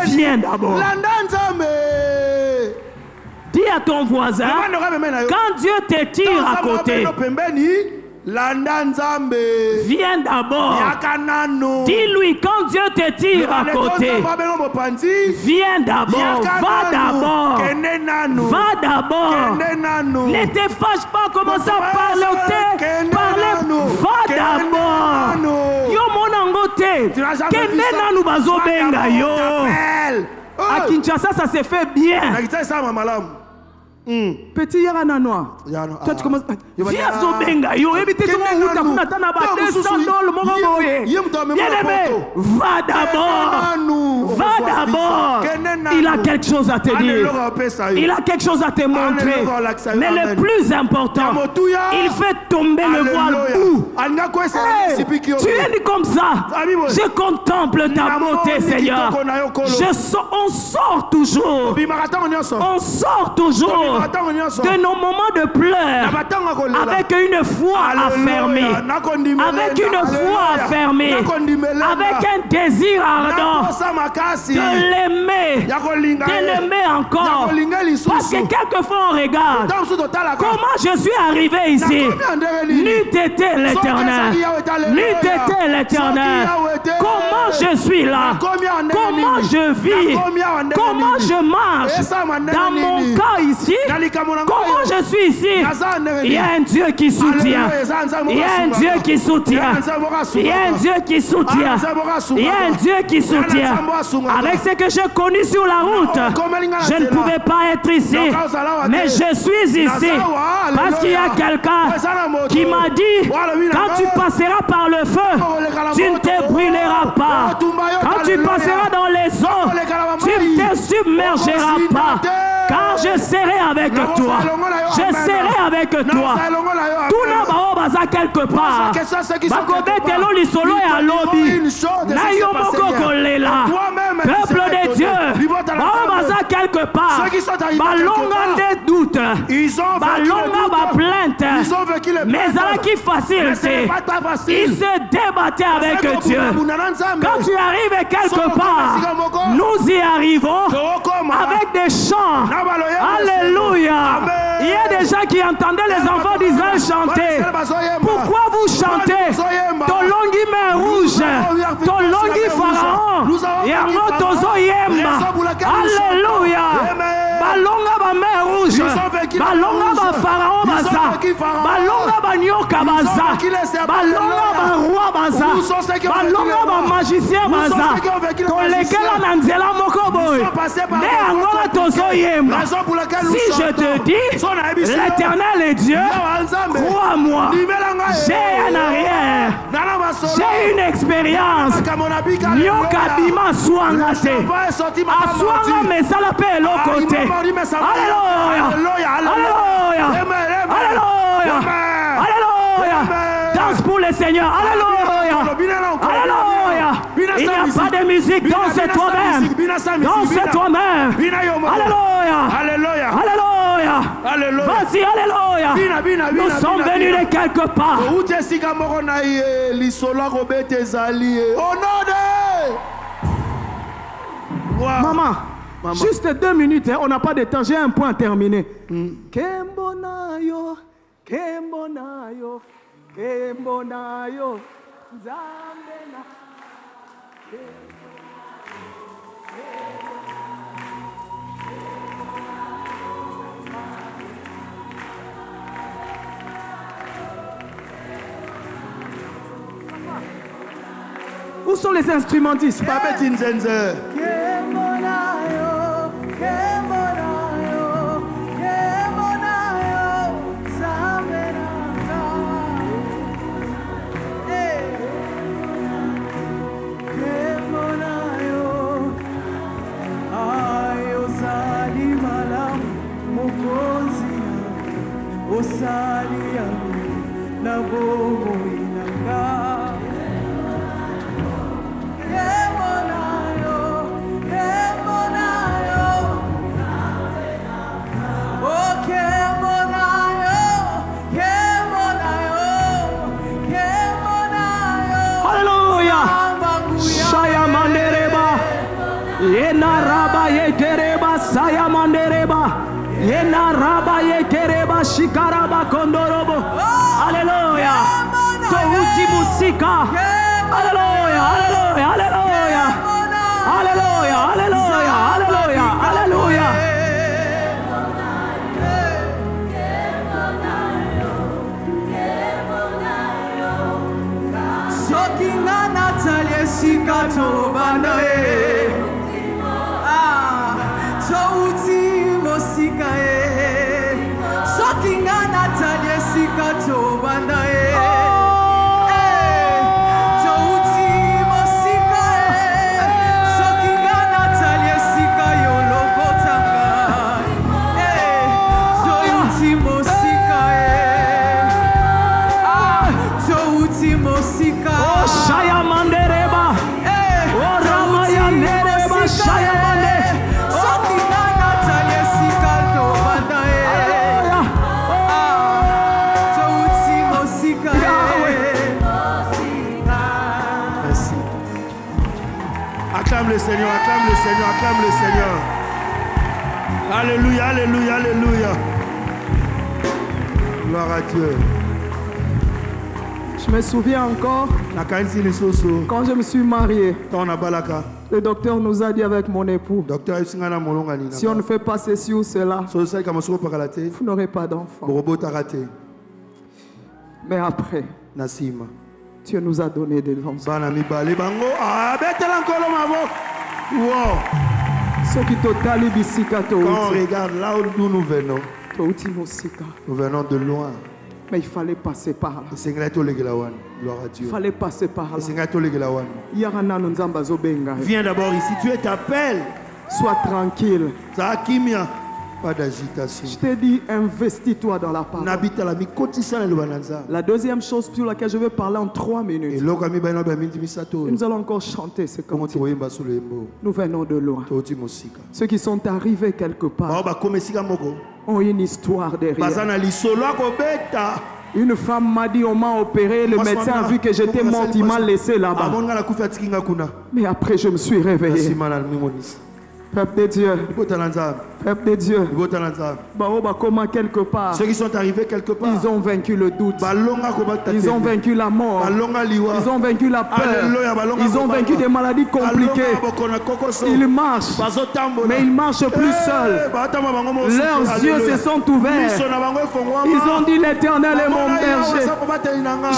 [SPEAKER 2] viens d'abord. Dis à ton voisin, quand Dieu te tire à côté, viens d'abord. Dis-lui quand Dieu te tire à côté, viens d'abord. Va d'abord. Va d'abord. Ne te fâche pas, commence à parler. Va d'abord. Yo mon angote. Kende nanu bazo benga yo. À Kinshasa ça se fait bien. Petit Yarananoa. Toi tu commences. Viens Zobenga. Yo, évite tout le monde. Tu as tana ba $200 mon bien-aimé. Va d'abord. Va d'abord. Il a quelque chose à te dire. Il a quelque chose à te montrer. Mais le plus important, il fait tomber le voile où. Tu es comme ça. Je contemple ta beauté, Seigneur. On sort toujours. On sort toujours de nos moments de pleurs avec une foi affermie, avec une foi affermie, avec un désir ardent de l'aimer encore. Parce que quelquefois on regarde comment je suis arrivé ici. N'eût été l'Éternel, n'eût été l'Éternel. Comment je suis là, comment je vis, comment je marche dans mon cas ici. Comment je suis ici? Il y a un Dieu qui soutient. Il y a un Dieu qui soutient. Il y a un Dieu qui soutient. Il y a un Dieu qui soutient. Avec ce que j'ai connu sur la route, je ne pouvais pas être ici. Mais je suis ici parce qu'il y a quelqu'un qui m'a dit, quand tu passeras par le feu, tu ne te brûleras pas. Quand tu passeras dans les eaux, tu ne te submergeras pas. Car je serai avec toi. Je serai avec toi. Tout n'a pas quelque part. Bakobe telo lisolo ya lobi. Na yo moko kolela. Peuple de Dieu. Baobaza quelque part. Balonga des doutes. Balonga ba plainte. Mais à qui facilité. Il se débattait avec Dieu. Quand tu arrives quelque part, nous y arrivons avec des chants. Alléluia. Il y a des gens qui entendaient les enfants d'Israël chanter. Pourquoi vous chantez? Tolongi main rouge, Tolongi pharaon, Yango tozo yemba. Alléluia. Balonga ba main rouge, balonga ba pharaon baza, balonga ba nyoka baza, balonga ba roi baza, balonga ba magicien baza. Tolekela na nzela moko boy. Ne yango tozo yemba. Si je te dis, l'Éternel est Dieu, crois-moi, j'ai un arrière, j'ai une expérience. Nyoka bima swangate, aswanga mesala pe lokote. Alléluia, Alléluia, Alléluia, Alléluia. Danse pour le Seigneur, Alléluia, Alléluia. Il n'y a pas de musique, danse toi-même, danse toi-même. Alléluia, Alléluia, Alléluia, Alléluia. Vas-y, Alléluia. Nous sommes venus de quelque part. Maman, juste 2 minutes, hein, on n'a pas de temps, j'ai un point terminé. Kembonayo, Kembonayo, Kembonayo, Zambena.
[SPEAKER 1] Où sont les instrumentistes?
[SPEAKER 2] Shikaraba kondorobo. Alléluia. Touti musika. Alléluia. Alléluia. Alléluia. Alléluia. Alléluia. Alléluia. Alléluia. Sokinga Natalie Sikato Bandae. Touti musika. Sokinga Natalie Sikato Bandae. Touti Mosika. Sokinga Natalie Sika Yolokotanga. Touti Mosika. Touti Mosika. Oh Shaya Mandereba. Oh Ramaya Nereba Shaya Mande. Sokinga Natalie Sikato Bandae.
[SPEAKER 1] Acclame le Seigneur, acclame le Seigneur, acclame le Seigneur. Alléluia, alléluia, alléluia. Gloire à Dieu.
[SPEAKER 2] Je me souviens encore quand je me suis marié. Le docteur nous a dit avec mon époux, si on ne fait pas ceci ou cela, vous n'aurez pas d'enfant. Mais après, Dieu nous a donné des enfants. Ceux qui quand
[SPEAKER 1] on regarde là où nous venons, nous venons de loin.
[SPEAKER 2] Mais il fallait passer par là.
[SPEAKER 1] Il
[SPEAKER 2] fallait passer par là.
[SPEAKER 1] Viens d'abord ici, tu t'appelles.
[SPEAKER 2] Sois tranquille.
[SPEAKER 1] Pas d'agitation.
[SPEAKER 2] Je t'ai dit, investis-toi dans la parole. La deuxième chose sur laquelle je vais parler en 3 minutes. Nous allons encore chanter ce cantique. Nous venons de loin. Ceux qui sont arrivés quelque part ont une histoire derrière. Une femme m'a dit, on m'a opéré, le médecin a vu que j'étais mort, il m'a laissé là-bas. Mais après, je me suis réveillé. Peuple de Dieu. Peuple de Dieu. Quelque part.
[SPEAKER 1] Ceux qui sont arrivés quelque part.
[SPEAKER 2] Ils ont vaincu le doute. Ils ont vaincu la mort. Ils ont vaincu la peur. Ils ont vaincu des maladies compliquées. Ils marchent. Mais ils ne marchent plus seuls. Leurs yeux se sont ouverts. Ils ont dit, l'Éternel est mon berger.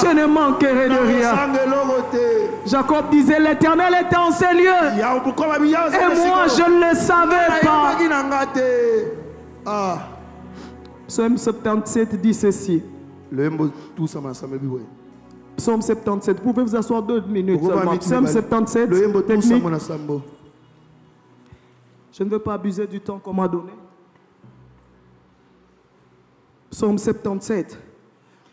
[SPEAKER 2] Je ne manquerai de rien. Jacob disait, l'Éternel était en ces lieux. Et moi, je ne le savais pas. Psaume 77 dit ceci. Psaume 77. Vous pouvez vous asseoir 2 minutes seulement. Psaume 77. Technique. Je ne veux pas abuser du temps qu'on m'a donné. Psaume 77.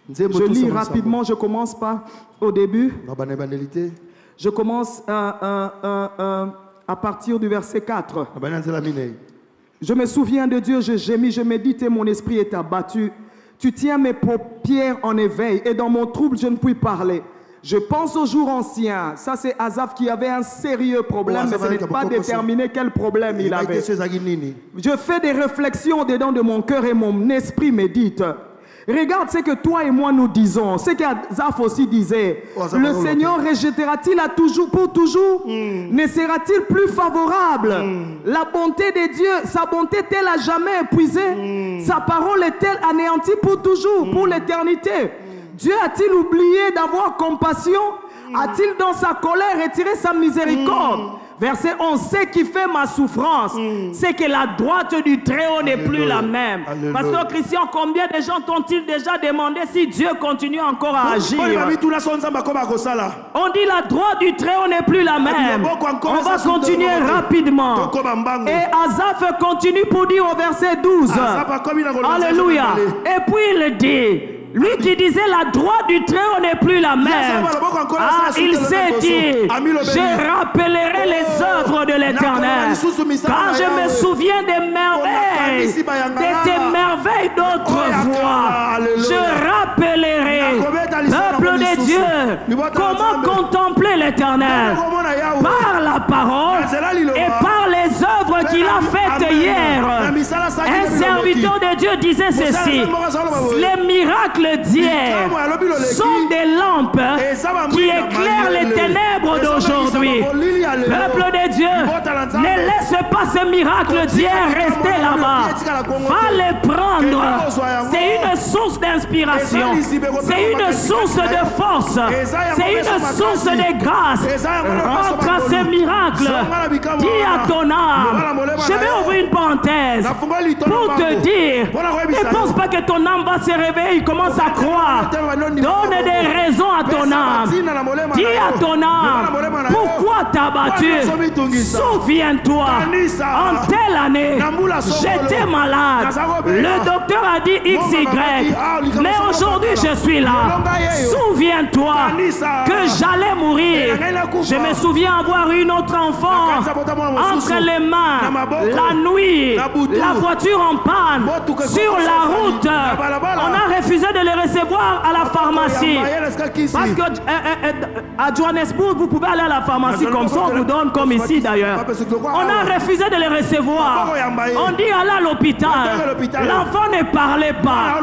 [SPEAKER 2] Je lis rapidement. Je commence par au début. Je commence à partir du verset 4. Je me souviens de Dieu, je gémis, je médite et mon esprit est abattu. Tu tiens mes paupières en éveil et dans mon trouble, je ne puis parler. Je pense aux jours anciens. Ça, c'est Asaph qui avait un sérieux problème, mais ce n'est pas déterminé quel problème il avait. Je fais des réflexions dedans de mon cœur et mon esprit médite. Regarde ce que toi et moi nous disons. Ce qu'Asaph aussi disait. Le Seigneur rejettera-t-il pour toujours? Ne sera-t-il plus favorable? La bonté de Dieu, sa bonté est-elle à jamais épuisée? Sa parole est-elle anéantie pour toujours, pour l'éternité? Dieu a-t-il oublié d'avoir compassion?
[SPEAKER 1] A-t-il dans sa colère retiré sa miséricorde? Verset 11, ce qui fait ma souffrance, c'est que la droite du Très-Haut n'est plus la même. Pasteur Christian, combien de gens t'ont-ils déjà demandé si Dieu continue encore à agir? On dit la droite du Très-Haut n'est plus la même. On va continuer rapidement. Et Asaph continue pour dire au verset 12. Alléluia. Et puis il dit, lui qui disait la droite du Très-Haut n'est plus la même. Il s'est dit, je rappellerai les œuvres de l'Éternel. Quand je me souviens des merveilles, de tes merveilles d'autrefois, je rappellerai, peuple de Dieu, comment contempler l'Éternel? Par la parole et par les œuvres qu'il a faites hier. Un serviteur de Dieu disait ceci, les miracles d'hier sont des lampes qui éclairent les ténèbres d'aujourd'hui. Peuple de Dieu, ne laisse pas ces miracles d'hier rester là-bas. Va les prendre. C'est une source d'inspiration. C'est une source de force. C'est une source de grâce. Rentre à ces miracles. Dis à ton âme. Je vais ouvrir une parenthèse pour te dire, ne pense pas que ton âme va se réveiller. Commence à croire. Donne des raisons à ton âme. Dis à ton âme, pourquoi t'as battu? Souviens-toi, en telle année, j'étais malade. Le docteur a dit XY, mais aujourd'hui je suis là. Souviens-toi que j'allais mourir. Je me souviens avoir une autre enfant entre les mains, la nuit, la voiture en panne, sur la route. On a refusé de les recevoir à la pharmacie. Parce que à Johannesburg, vous pouvez aller à la pharmacie comme ça, on vous donne comme ici d'ailleurs. On a refusé de les recevoir. On dit allez à l'hôpital. L'enfant ne parlait pas.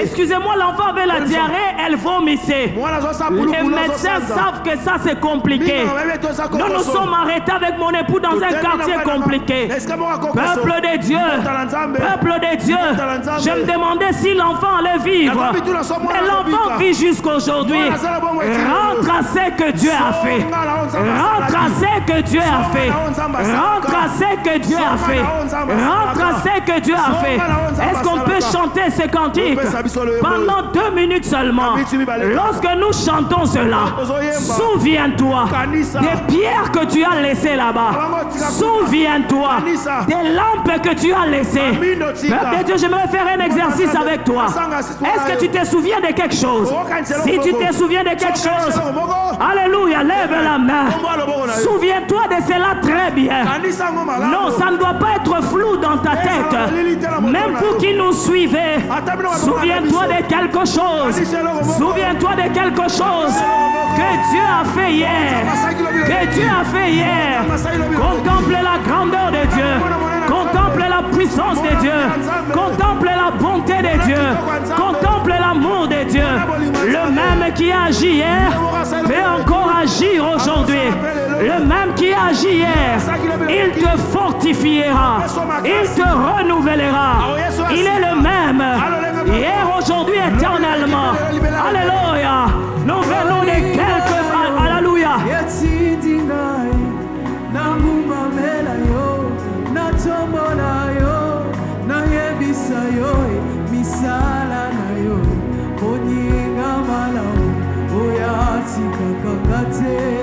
[SPEAKER 1] Excusez-moi, l'enfant avait la diarrhée, elle vomissait. Les médecins savent que ça c'est compliqué. Nous nous sommes arrêtés avec mon époux dans un quartier compliqué. Peuple de Dieu, peuple de Dieu, je me demandais si l'enfant allait vivre. Mais l'enfant vit jusqu'aujourd'hui. Rentre à ce que Dieu a fait. Rentre à ce que Dieu a fait. Rentre à ce que Dieu a fait. Rentre à ce que Dieu a fait. Est-ce qu'on peut chanter ce cantique pendant 2 minutes seulement? Lorsque nous chantons cela, souviens-toi des pierres que tu as laissées là-bas. Souviens-toi des lampes que tu as laissées. Peuple de Dieu, j'aimerais faire un exercice avec toi. Est-ce que tu te souviens de quelque chose? Si tu te souviens de quelque chose, alléluia, lève la main. Souviens-toi de cela très bien. Non, ça ne doit pas être flou dans ta tête. Même vous qui nous suivez, souviens-toi de quelque chose. Souviens-toi de quelque chose que Dieu a fait hier. Que Dieu a fait hier. Contemple la grandeur de Dieu. Contemple la puissance de Dieu. Contemple la bonté de Dieu. Contemple l'amour de Dieu. Le même qui a agi hier peut encore agir aujourd'hui. Le même qui a agi hier, il te fortifiera. Il te renouvellera. Il est le même. Hier, aujourd'hui, éternellement. Alléluia. Nous venons de quelques... Alléluia.
[SPEAKER 3] Misala na yo, oninga malamu, oya tika kakate.